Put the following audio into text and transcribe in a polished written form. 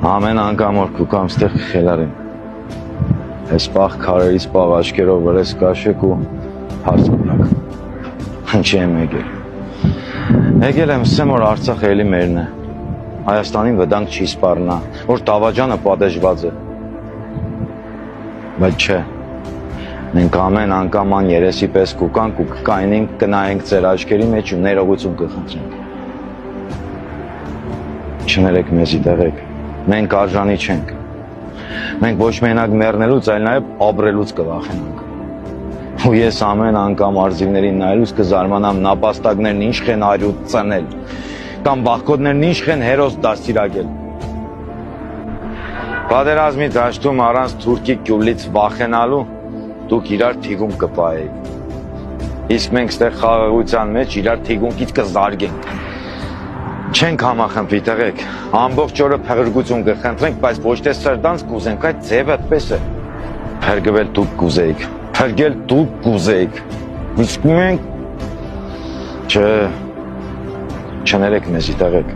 Ամեն անգամ որ կուկամ ստեղ խելարեմ։ Այս պաղ քարերից պաղ աչքերով վրես կաշեք ու հարցնակ։ Ինչի եմ եկել։ Եկել եմ ասեմ, որ Արցախը էլի մերն է։ Հայաստանին վտանգ չի սպառնա, որ Դավաճանը պատժված է։ Բայց չէ։ Մենք ամեն անգամ ան երեսի պես կուկանք ու կկայնենք, կնայենք ձեր աչքերի մեջ ու ներողություն կխնդրենք։ Չներեք մեզի տեղեք, մենք արժանի չենք։ Մենք ոչ մենակ մեռնելուց, այլ նաև ապրելուց կվախենանք։ Ու ես ամեն անգամ արզիվներին նայելուց կզարմանամ նապաստակներն ինչ են արյուտ ծնել, կամ բախկոտներն ինչ են հերոս դաստիարակել։ Պատերազմի դաշտում առանց թուրքի գյուլից վախենալու դուք իրար թիգում կպահեիք։ Իսկ մենք ստեղ խաղաղության մեջ իրար թիգունքից կզարգենք։ Չենք համախմբվի տեղեք, ամբողջ օրը փղրգություն կխնդրենք, բայց ոչ թե սրտանց կուզենք, այդ ձևը այդպես է։ Փրկվել դուք կուզեիք, փրկել դուք կուզեիք։ Իսկ մենք չներեք մեզի տեղեք։